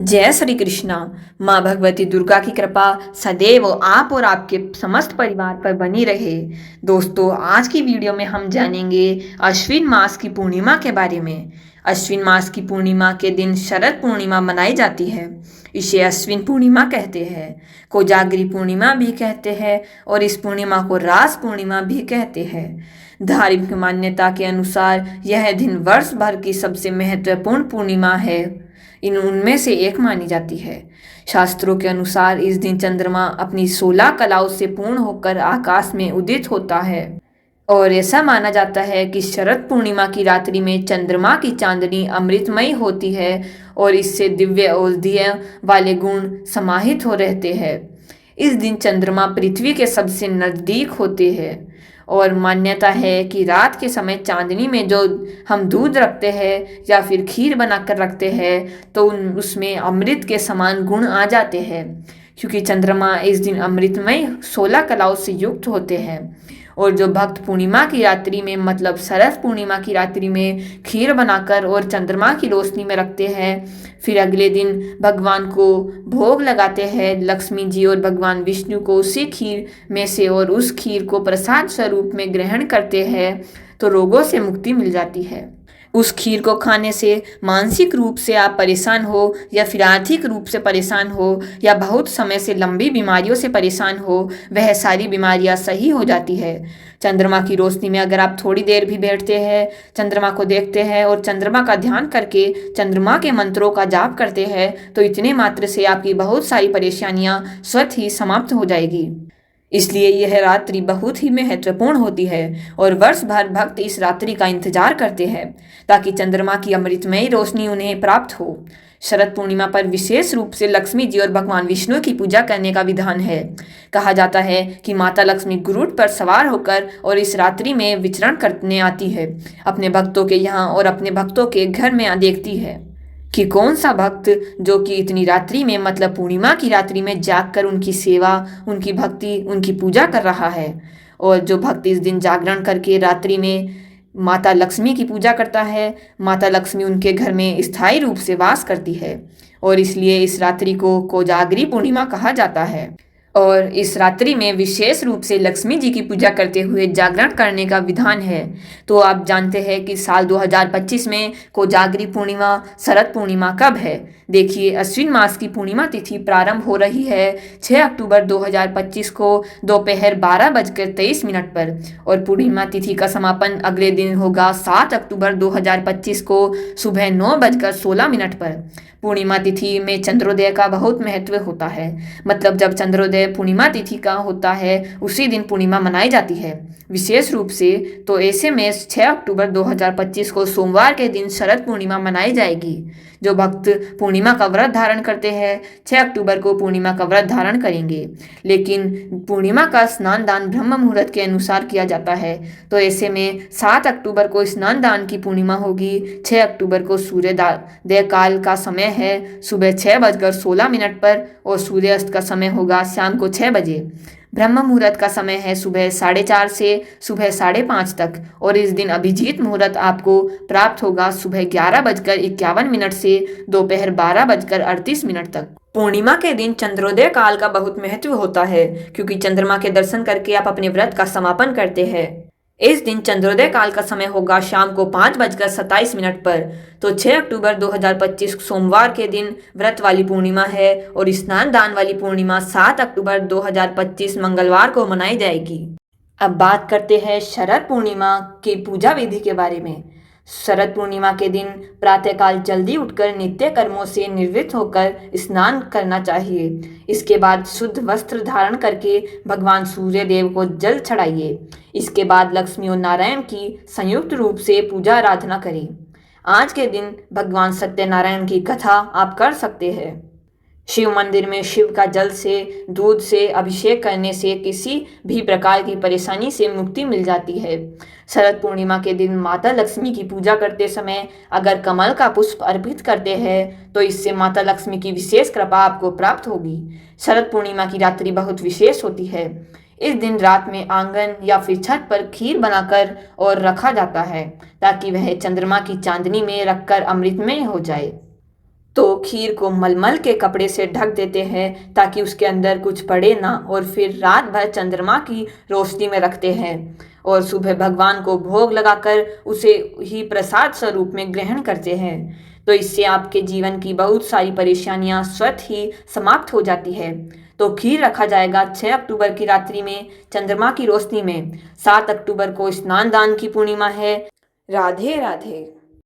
जय श्री कृष्णा। माँ भगवती दुर्गा की कृपा सदैव आप और आपके समस्त परिवार पर बनी रहे। दोस्तों, आज की वीडियो में हम जानेंगे अश्विन मास की पूर्णिमा के बारे में। अश्विन मास की पूर्णिमा के दिन शरद पूर्णिमा मनाई जाती है। इसे अश्विन पूर्णिमा कहते हैं, कोजागरी पूर्णिमा भी कहते हैं और इस पूर्णिमा को रास पूर्णिमा भी कहते हैं। धार्मिक मान्यता के अनुसार यह दिन वर्ष भर की सबसे महत्वपूर्ण पूर्णिमा है, इन उनमें से एक मानी जाती है। शास्त्रों के अनुसार इस दिन चंद्रमा अपनी 16 कलाओं से पूर्ण होकर आकाश में उदित होता है और ऐसा माना जाता है कि शरद पूर्णिमा की रात्रि में चंद्रमा की चांदनी अमृतमयी होती है और इससे दिव्य औषधीय वाले गुण समाहित हो रहते हैं। इस दिन चंद्रमा पृथ्वी के सबसे नजदीक होते हैं और मान्यता है कि रात के समय चांदनी में जो हम दूध रखते हैं या फिर खीर बनाकर रखते हैं तो उसमें अमृत के समान गुण आ जाते हैं, क्योंकि चंद्रमा इस दिन अमृतमय 16 कलाओं से युक्त होते हैं। और जो भक्त पूर्णिमा की रात्रि में मतलब शरद पूर्णिमा की रात्रि में खीर बनाकर और चंद्रमा की रोशनी में रखते हैं, फिर अगले दिन भगवान को भोग लगाते हैं, लक्ष्मी जी और भगवान विष्णु को उसी खीर में से और उस खीर को प्रसाद स्वरूप में ग्रहण करते हैं तो रोगों से मुक्ति मिल जाती है। उस खीर को खाने से मानसिक रूप से आप परेशान हो या फिर आर्थिक रूप से परेशान हो या बहुत समय से लंबी बीमारियों से परेशान हो, वह सारी बीमारियां सही हो जाती है। चंद्रमा की रोशनी में अगर आप थोड़ी देर भी बैठते हैं, चंद्रमा को देखते हैं और चंद्रमा का ध्यान करके चंद्रमा के मंत्रों का जाप करते हैं तो इतने मात्र से आपकी बहुत सारी परेशानियां स्वतः ही समाप्त हो जाएगी। इसलिए यह रात्रि बहुत ही महत्वपूर्ण होती है और वर्ष भर भक्त इस रात्रि का इंतजार करते हैं ताकि चंद्रमा की अमृतमयी रोशनी उन्हें प्राप्त हो। शरद पूर्णिमा पर विशेष रूप से लक्ष्मी जी और भगवान विष्णु की पूजा करने का विधान है। कहा जाता है कि माता लक्ष्मी गरुड़ पर सवार होकर और इस रात्रि में विचरण करने आती है, अपने भक्तों के यहाँ और अपने भक्तों के घर में देखती है कि कौन सा भक्त जो कि इतनी रात्रि में मतलब पूर्णिमा की रात्रि में जागकर उनकी सेवा, उनकी भक्ति, उनकी पूजा कर रहा है। और जो भक्त इस दिन जागरण करके रात्रि में माता लक्ष्मी की पूजा करता है, माता लक्ष्मी उनके घर में स्थायी रूप से वास करती है और इसलिए इस रात्रि को कोजागरी पूर्णिमा कहा जाता है। और इस रात्रि में विशेष रूप से लक्ष्मी जी की पूजा करते हुए जागरण करने का विधान है। तो आप जानते हैं कि साल 2025 में कोजागरी पूर्णिमा शरद पूर्णिमा कब है। देखिए, अश्विन मास की पूर्णिमा तिथि प्रारंभ हो रही है 6 अक्टूबर 2025 को दोपहर 12:23 पर और पूर्णिमा तिथि का समापन अगले दिन होगा 7 अक्टूबर 2025 को सुबह 9:16 पर। पूर्णिमा तिथि में चंद्रोदय का बहुत महत्व होता है, मतलब जब चंद्रोदय पूर्णिमा तिथि का होता है उसी दिन पूर्णिमा मनाई जाती है विशेष रूप से। तो ऐसे में 6 अक्टूबर 2025 को सोमवार के दिन शरद पूर्णिमा मनाई जाएगी। जो भक्त पूर्णिमा का व्रत धारण करते हैं 6 अक्टूबर को पूर्णिमा का व्रत धारण करेंगे, लेकिन पूर्णिमा का स्नान दान ब्रह्म मुहूर्त के अनुसार किया जाता है। तो ऐसे में 7 अक्टूबर को स्नान दान की पूर्णिमा होगी। 6 अक्टूबर को सूर्योदय काल का समय है सुबह 6:16 पर और सूर्यास्त का समय होगा शाम को 6 बजे। ब्रह्म मुहूर्त का समय है सुबह 4:30 से सुबह 5:30 तक और इस दिन अभिजीत मुहूर्त आपको प्राप्त होगा सुबह 11:51 से दोपहर 12:38 तक। पूर्णिमा के दिन चंद्रोदय काल का बहुत महत्व होता है, क्योंकि चंद्रमा के दर्शन करके आप अपने व्रत का समापन करते हैं। इस दिन चंद्रोदय काल का समय होगा शाम को 5:27 पर। तो 6 अक्टूबर 2025 सोमवार के दिन व्रत वाली पूर्णिमा है और स्नान दान वाली पूर्णिमा 7 अक्टूबर 2025 मंगलवार को मनाई जाएगी। अब बात करते हैं शरद पूर्णिमा की पूजा विधि के बारे में। शरद पूर्णिमा के दिन प्रातःकाल जल्दी उठकर नित्य कर्मों से निवृत्त होकर स्नान करना चाहिए। इसके बाद शुद्ध वस्त्र धारण करके भगवान सूर्य देव को जल चढ़ाइए। इसके बाद लक्ष्मी और नारायण की संयुक्त रूप से पूजा आराधना करें। आज के दिन भगवान सत्यनारायण की कथा आप कर सकते हैं। शिव मंदिर में शिव का जल से, दूध से अभिषेक करने से किसी भी प्रकार की परेशानी से मुक्ति मिल जाती है। शरद पूर्णिमा के दिन माता लक्ष्मी की पूजा करते समय अगर कमल का पुष्प अर्पित करते हैं तो इससे माता लक्ष्मी की विशेष कृपा आपको प्राप्त होगी। शरद पूर्णिमा की रात्रि बहुत विशेष होती है। इस दिन रात में आंगन या फिर छत पर खीर बनाकर और रखा जाता है ताकि वह चंद्रमा की चांदनी में रखकर अमृतमय हो जाए। तो खीर को मलमल के कपड़े से ढक देते हैं ताकि उसके अंदर कुछ पड़े ना, और फिर रात भर चंद्रमा की रोशनी में रखते हैं और सुबह भगवान को भोग लगाकर उसे ही प्रसाद स्वरूप में ग्रहण करते हैं। तो इससे आपके जीवन की बहुत सारी परेशानियां स्वतः ही समाप्त हो जाती है। तो खीर रखा जाएगा 6 अक्टूबर की रात्रि में चंद्रमा की रोशनी में। 7 अक्टूबर को स्नान दान की पूर्णिमा है। राधे राधे।